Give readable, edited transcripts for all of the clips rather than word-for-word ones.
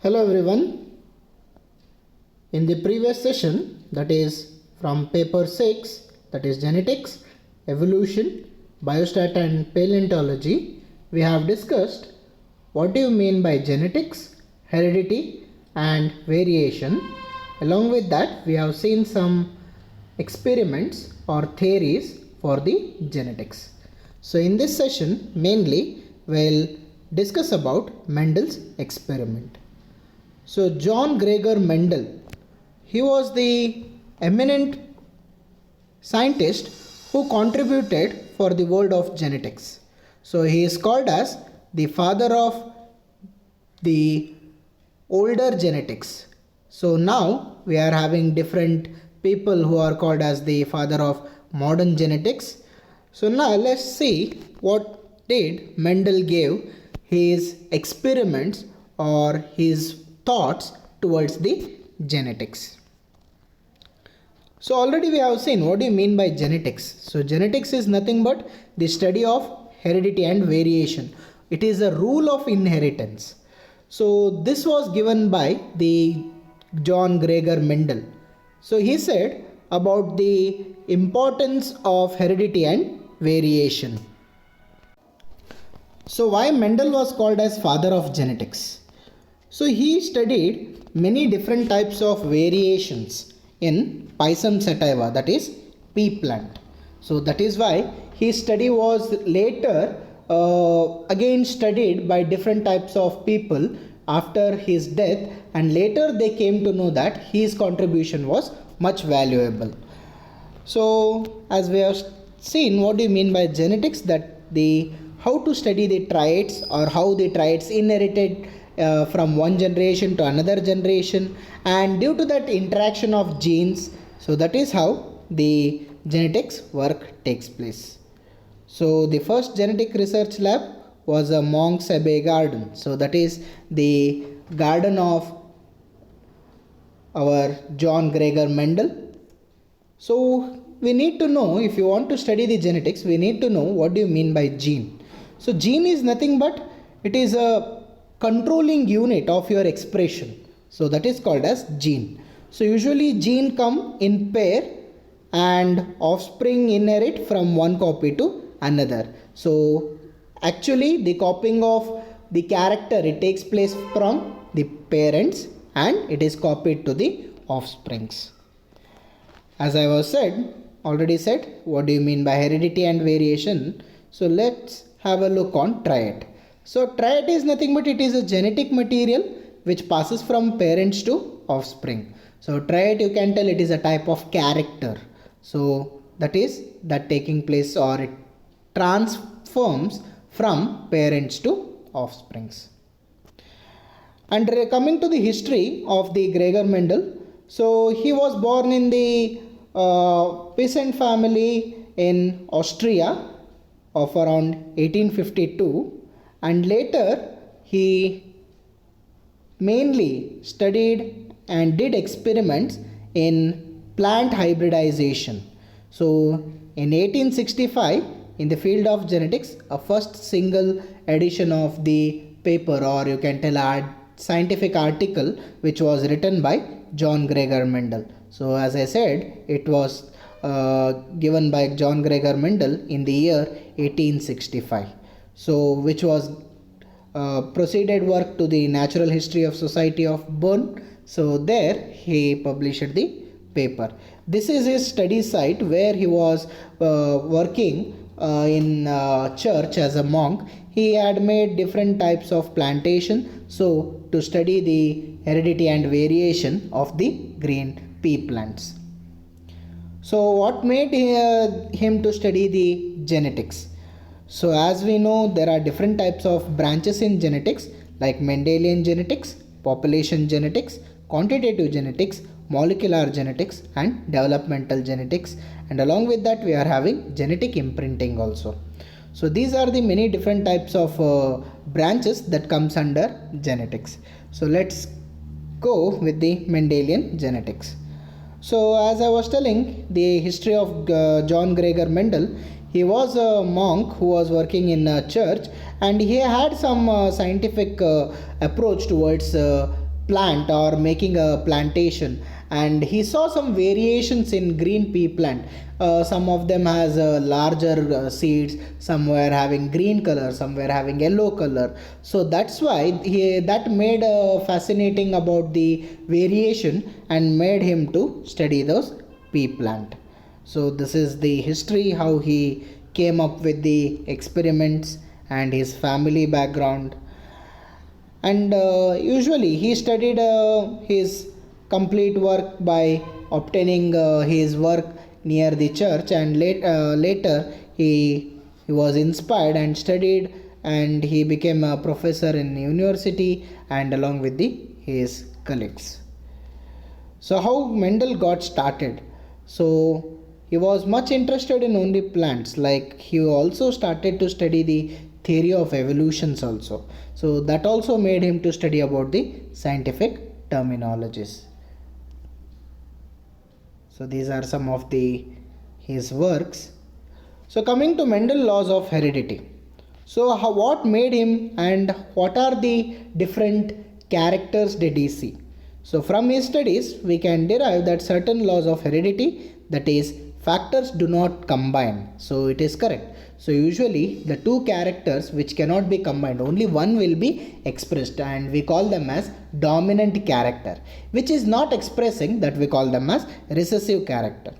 Hello everyone. In the previous session, that is from paper 6, that is genetics, evolution, biostat and paleontology, we have discussed what do you mean by genetics, heredity and variation. Along with that, we have seen some experiments or theories for the genetics. So in this session, mainly we'll discuss about Mendel's experiment. So John Gregor Mendel, he was the eminent scientist who contributed for the world of genetics. So he is called as the father of the older genetics. So now we are having different people who are called as the father of modern genetics. So now let's see what did Mendel gave his experiments or his thoughts towards the genetics. So already we have seen what do you mean by genetics. So genetics is nothing but the study of heredity and variation. It is a rule of inheritance. So this was given by the John Gregor Mendel. So he said about the importance of heredity and variation. So why Mendel was called as father of genetics? So he studied many different types of variations in Pisum sativa, that is pea plant. So that is why his study was later again studied by different types of people after his death, and later they came to know that his contribution was much valuable. So as we have seen, what do you mean by genetics? That the how to study the traits or how the traits inherited from one generation to another generation, and due to that interaction of genes, so that is how the genetics work takes place. So the first genetic research lab was a Monk's Abbey garden. So that is the garden of our John Gregor Mendel. So we need to know, if you want to study the genetics, we need to know what do you mean by gene. So gene is nothing but it is a controlling unit of your expression. So that is called as gene. So usually gene come in pair and offspring inherit from one copy to another. So actually the copying of the character, it takes place from the parents and it is copied to the offsprings. As I was already said, what do you mean by heredity and variation? So let's have a look on trait. So trait is nothing but it is a genetic material which passes from parents to offspring. So trait, you can tell it is a type of character. So that is that taking place or it transforms from parents to offsprings. And coming to the history of the Gregor Mendel, so he was born in the peasant family in Austria of around 1852, and later he mainly studied and did experiments in plant hybridization. So in 1865, in the field of genetics, a first single edition of the paper, or you can tell a scientific article, which was written by John Gregor Mendel. So as I said, it was given by John Gregor Mendel in the year 1865. So which was proceeded work to the Natural History of Society of Bern. So there he published the paper. This is his study site where he was working in church as a monk. He had made different types of plantation, so to study the heredity and variation of the green pea plants. So what made him to study the genetics? So as we know, there are different types of branches in genetics like Mendelian genetics, population genetics, quantitative genetics, molecular genetics and developmental genetics, and along with that we are having genetic imprinting also. So these are the many different types of branches that comes under genetics. So let's go with the Mendelian genetics. So as I was telling, the history of John Gregor Mendel, he was a monk who was working in a church, and he had some scientific approach towards plant or making a plantation, and he saw some variations in green pea plant. Some of them has larger seeds, some were having green color, some were having yellow color. So that's why that made fascinating about the variation and made him to study those pea plant. So this is the history how he came up with the experiments and his family background. And usually he studied his complete work by obtaining his work near the church, and later he was inspired and studied, and he became a professor in university and along with his colleagues. So how Mendel got started? So he was much interested in only plants. Like he also started to study the theory of evolutions also. So that also made him to study about the scientific terminologies. So these are some of his works. So coming to Mendel laws of heredity. So what made him and what are the different characters did he see? So from his studies we can derive that certain laws of heredity, that is factors do not combine. So it is correct. So usually the two characters which cannot be combined, only one will be expressed, and we call them as dominant character. Which is not expressing, that we call them as recessive character.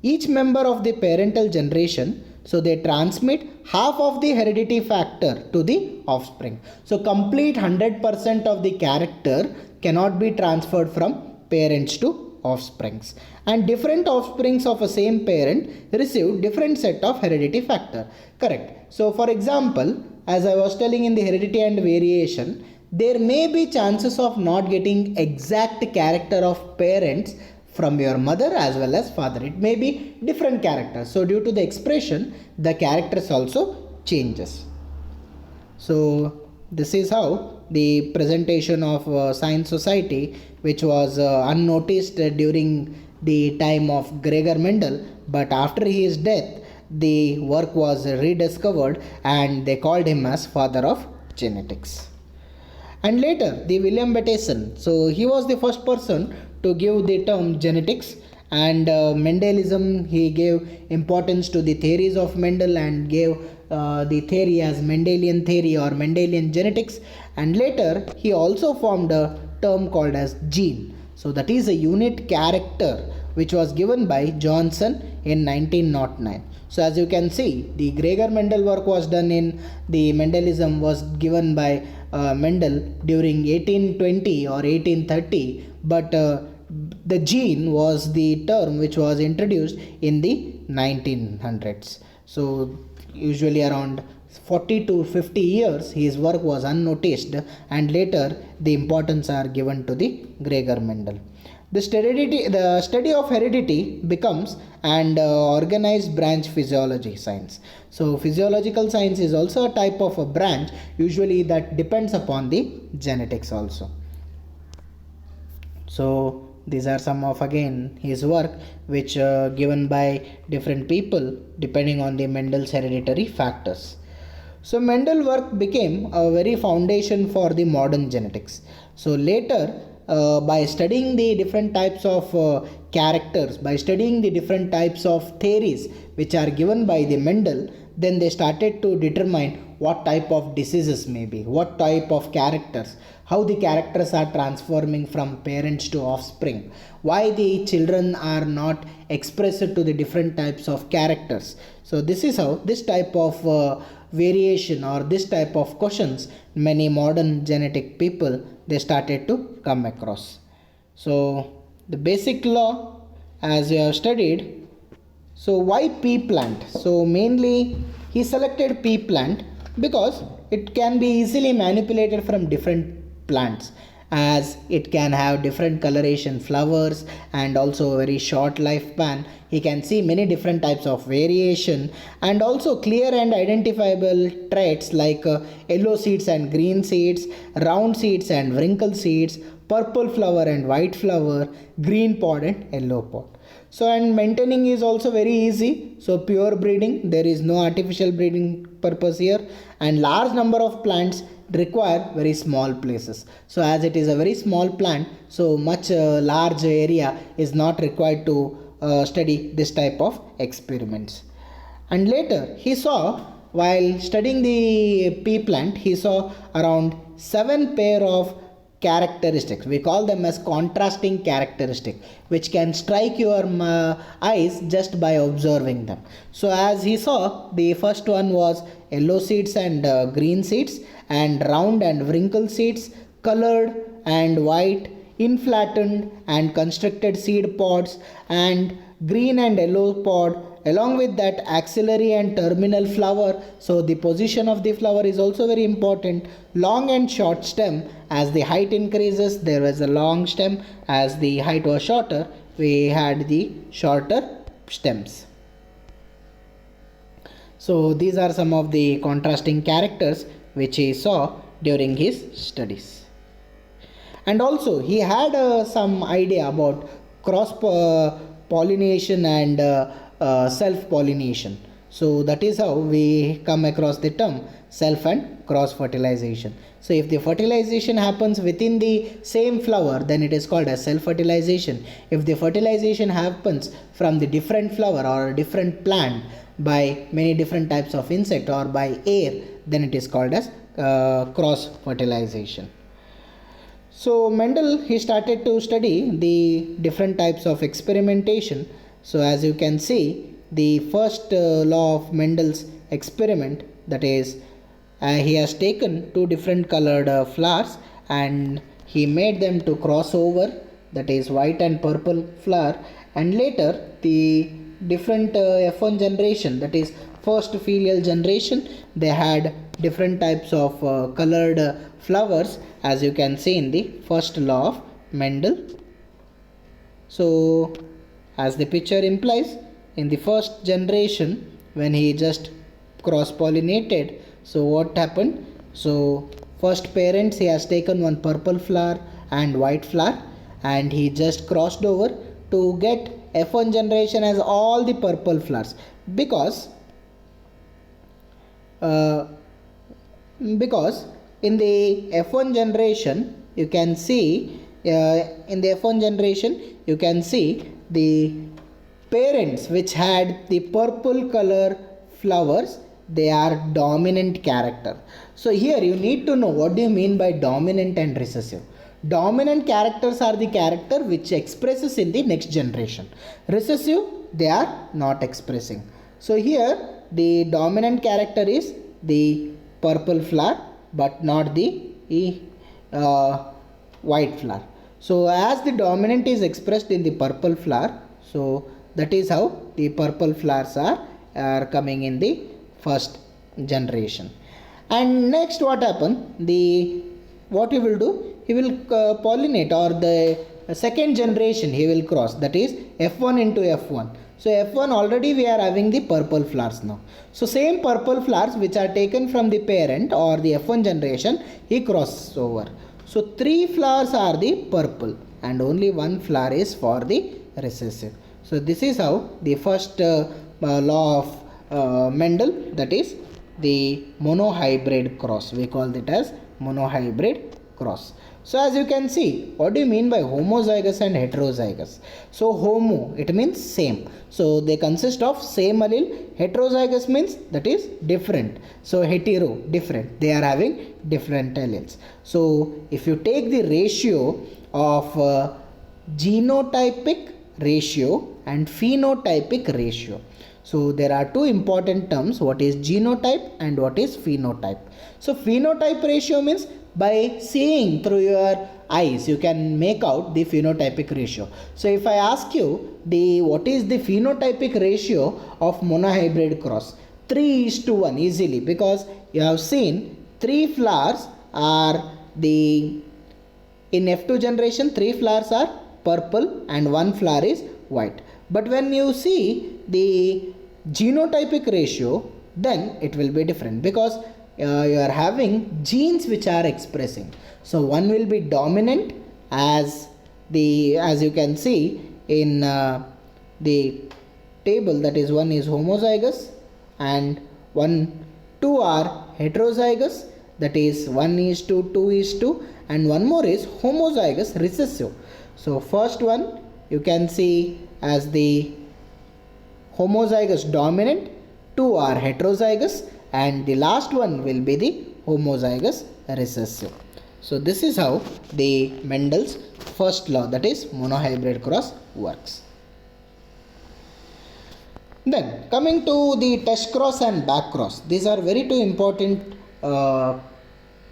Each member of the parental generation, so they transmit half of the heredity factor to the offspring. So complete 100% of the character cannot be transferred from parents to offsprings, and different offsprings of a same parent receive different set of heredity factor. Correct. So for example, as I was telling in the heredity and variation, there may be chances of not getting exact character of parents from your mother as well as father. It may be different characters. So due to the expression, the characters also changes. So this is how the presentation of Science Society, which was unnoticed during the time of Gregor Mendel, but after his death the work was rediscovered and they called him as father of genetics. And later the William Bateson, so he was the first person to give the term genetics, and Mendelism, he gave importance to the theories of Mendel and gave the theory as Mendelian theory or Mendelian genetics, and later he also formed a term called as gene. So that is a unit character which was given by Johnson in 1909. So as you can see, the Gregor Mendel work was done in the Mendelism was given by Mendel during 1820 or 1830, but the gene was the term which was introduced in the 1900s. So usually around 40 to 50 years his work was unnoticed, and later the importance are given to the Gregor Mendel. The study of heredity becomes an organized branch physiology science. So physiological science is also a type of a branch usually that depends upon the genetics also. So these are some of again his work which given by different people depending on the Mendel's hereditary factors. So Mendel work became a very foundation for the modern genetics. So later by studying the different types of characters, by studying the different types of theories which are given by the Mendel, then they started to determine what type of diseases may be, what type of characters, how the characters are transforming from parents to offspring, why the children are not expressed to the different types of characters. So this is how this type of variation or this type of questions many modern genetic people they started to come across. So the basic law as you have studied. So why pea plant? So mainly he selected pea plant because it can be easily manipulated from different plants, as it can have different coloration flowers and also a very short lifespan. He can see many different types of variation and also clear and identifiable traits like yellow seeds and green seeds, round seeds and wrinkle seeds, purple flower and white flower, green pod and yellow pod. So and maintaining is also very easy. So pure breeding, there is no artificial breeding purpose here, and large number of plants require very small places. So as it is a very small plant, so much large area is not required to study this type of experiments. And later he saw, while studying the pea plant, he saw around 7 pair of characteristics. We call them as contrasting characteristic, which can strike your eyes just by observing them. So as he saw, the first one was yellow seeds and green seeds, and round and wrinkled seeds, colored and white, inflattened and constricted seed pods, and green and yellow pod, along with that axillary and terminal flower. So the position of the flower is also very important. Long and short stem. As the height increases, there was a long stem. As the height was shorter, we had the shorter stems. So these are some of the contrasting characters which he saw during his studies. And also he had some idea about cross pollination and self pollination. So that is how we come across the term self and cross fertilization. So if the fertilization happens within the same flower, then it is called as self fertilization. If the fertilization happens from the different flower or different plant by many different types of insect or by air, then it is called as cross fertilization. So Mendel, he started to study the different types of experimentation. So as you can see, the first law of Mendel's experiment, that is, he has taken two different colored flowers and he made them to cross over, that is white and purple flower, and later the different F1 generation, that is first filial generation, they had different types of colored flowers, as you can see in the first law of Mendel. So as the picture implies, in the first generation, when he just cross pollinated, so what happened? So first parents, he has taken one purple flower and white flower, and he just crossed over to get F1 generation as all the purple flowers, because in the F1 generation you can see the parents which had the purple color flowers, they are dominant character. So here you need to know what do you mean by dominant and recessive. Dominant characters are the character which expresses in the next generation. Recessive, they are not expressing. So here the dominant character is the purple flower but not the white flower. So as the dominant is expressed in the purple flower, so that is how the purple flowers are coming in the first generation. And next what happen? What he will do? He will pollinate, or the second generation he will cross, that is F1 into F1. So F1 already we are having the purple flowers now. So same purple flowers which are taken from the parent or the F1 generation, he crosses over. So 3 flowers are the purple and only 1 flower is for the recessive. So this is how the first law of Mendel, that is the monohybrid cross. We call it as monohybrid cross. So as you can see, what do you mean by homozygous and heterozygous? So homo, it means same. So they consist of same allele. Heterozygous means that is different. So hetero, different. They are having different alleles. So if you take the ratio of genotypic ratio and phenotypic ratio. So there are two important terms, what is genotype and what is phenotype. So phenotype ratio means by seeing through your eyes you can make out the phenotypic ratio. So if I ask you what is the phenotypic ratio of monohybrid cross, 3:1 easily, because you have seen 3 flowers are in F2 generation 3 flowers are purple and 1 flower is white. But when you see the genotypic ratio, then it will be different, because you are having genes which are expressing. So one will be dominant, as you can see in the table, that is one is homozygous and 2 are heterozygous. that is 1:2, 2:2, and one more is homozygous recessive. So first one you can see as the homozygous dominant, two are heterozygous, and the last one will be the homozygous recessive. So this is how the Mendel's first law, that is monohybrid cross, works. Then coming to the test cross and back cross, these are very two important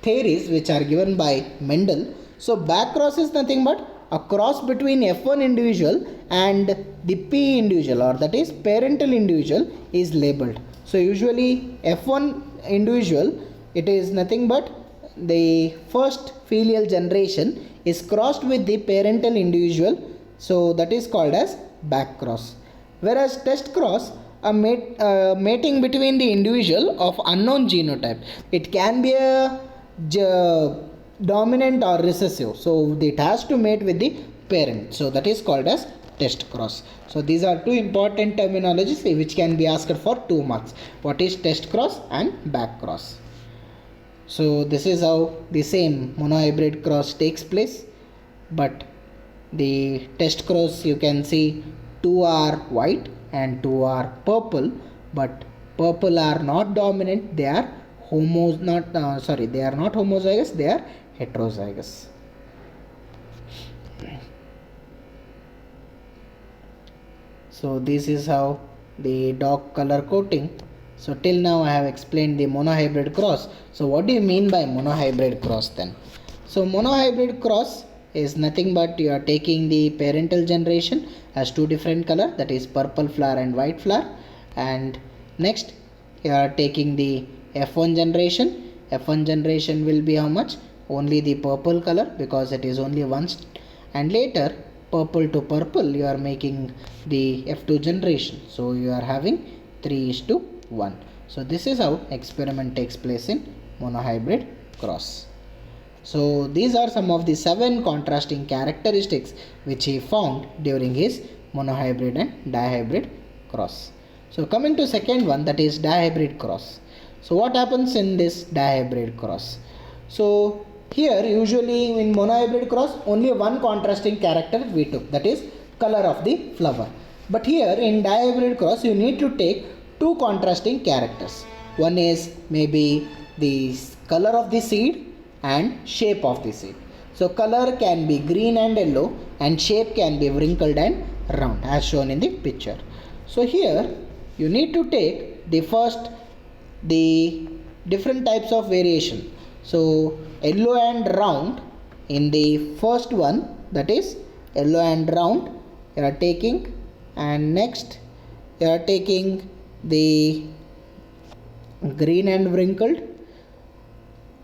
theories which are given by Mendel. So back cross is nothing but a cross between F1 individual and the P individual, or that is parental individual, is labeled. So usually F1 individual, it is nothing but the first filial generation is crossed with the parental individual, so that is called as back cross. Whereas test cross, a mating between the individual of unknown genotype. It can be a dominant or recessive, so it has to mate with the parent, so that is called as test cross. So these are two important terminologies which can be asked for 2 marks. What is test cross and back cross? So this is how the same monohybrid cross takes place, but the test cross you can see 2 are white and 2 are purple, but purple are not dominant, they are not homozygous, they are heterozygous. So this is how the dark color coating. So till now I have explained the monohybrid cross. So what do you mean by monohybrid cross then? So monohybrid cross is nothing but you are taking the parental generation as 2 different color, that is purple flower and white flower, and next you are taking the F1 generation. F1 generation will be how much? Only the purple color, because it is only once, and later purple to purple you are making the F2 generation, so you are having 3:1. So this is how experiment takes place in monohybrid cross. So these are some of the 7 contrasting characteristics which he found during his monohybrid and dihybrid cross. So coming to second one, that is dihybrid cross. So what happens in this dihybrid cross? So here usually in monohybrid cross only one contrasting character we took, that is color of the flower. But here in dihybrid cross you need to take 2 contrasting characters. One is maybe the color of the seed and shape of the seed. So color can be green and yellow, and shape can be wrinkled and round as shown in the picture. So here you need to take the different types of variation. So yellow and round in the first one, that is yellow and round you are taking, and next you are taking the green and wrinkled.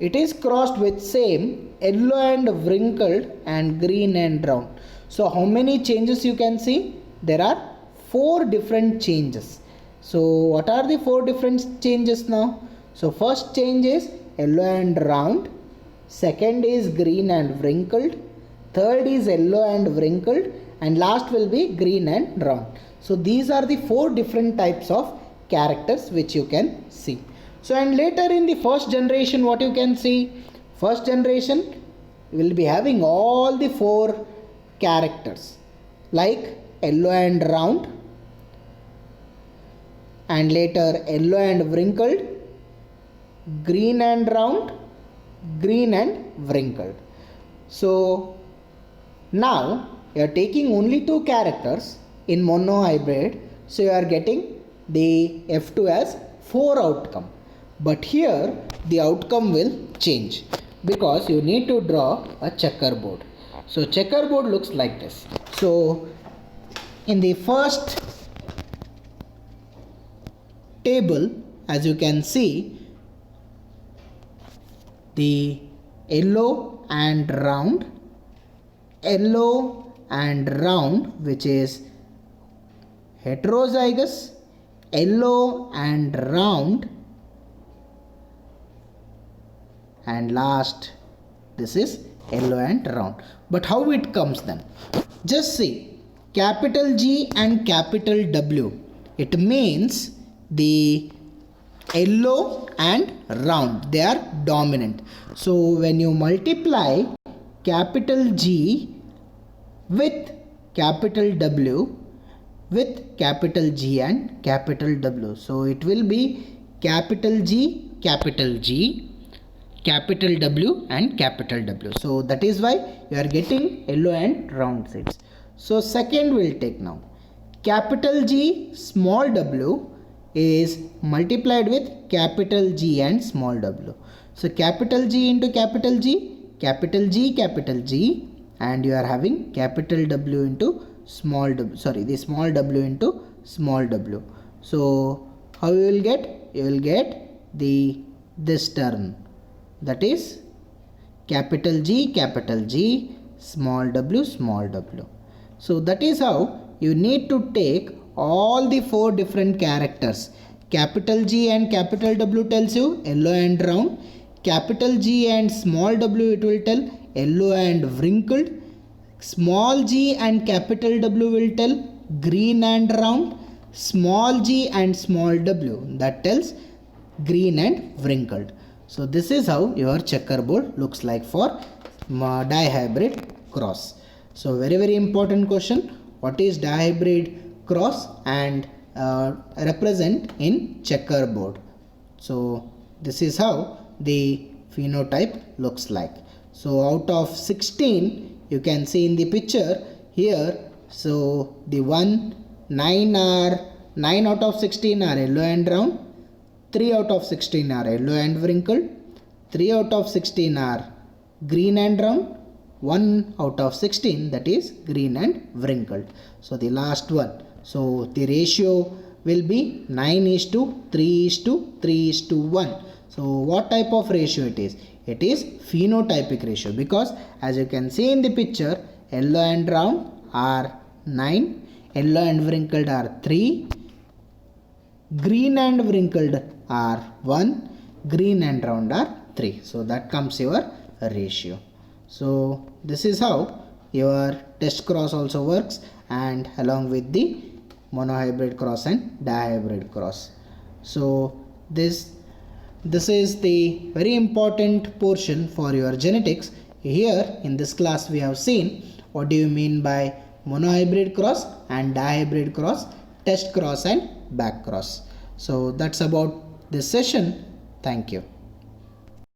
It is crossed with same yellow and wrinkled and green and round. So how many changes you can see? There are 4 different changes. So what are the 4 different changes now? So first change is yellow and round, second is green and wrinkled, third is yellow and wrinkled, and last will be green and round. So these are the 4 different types of characters which you can see. So and later in the first generation, what you can see? First generation will be having all the 4 characters like yellow and round, and later yellow and wrinkled, green and round, green and wrinkled. So now you are taking only 2 characters in monohybrid, so you are getting the F2 as 4 outcome. But here the outcome will change because you need to draw a checkerboard. So checkerboard looks like this. So in the first table, as you can see, the yellow and round, which is heterozygous, yellow and round, and last this is yellow and round. But how it comes then? Just see capital G and capital W. It means the yellow and round, they are dominant. So when you multiply capital G with capital W with capital G and capital W, so it will be capital G, capital G, capital W and capital W. So that is why you are getting yellow and round seeds. So second we'll take now. Capital G small w is multiplied with capital G and small w. So capital G into capital G, capital G, capital G, and you are having capital W into small w, sorry, the small w into small w. So how you will get? You will get this term, that is capital G, small w, small w. So that is how you need to take all the four different characters. Capital G and capital W tells you yellow and round. Capital G and small w, it will tell yellow and wrinkled. Small g and capital W will tell green and round. Small g and small w, that tells green and wrinkled. So this is how your checkerboard looks like for dihybrid cross. So very important question. What is dihybrid cross and represent in checkerboard? So this is how the phenotype looks like. So out of 16, you can see in the picture here. So the 9 out of 16 are yellow and round. 3 out of 16 are yellow and wrinkled. 3 out of 16 are green and round. 1 out of 16, that is green and wrinkled. So the last one. So the ratio will be 9:3:3:1. So what type of ratio it is? It is phenotypic ratio, because as you can see in the picture, yellow and round are 9, yellow and wrinkled are 3, green and wrinkled are 1, green and round are 3. So that comes your ratio. So this is how your test cross also works, and along with the monohybrid cross and dihybrid cross. So this is the very important portion for your genetics. Here in this class we have seen what do you mean by monohybrid cross and dihybrid cross, test cross and back cross. So that's about this session. Thank you.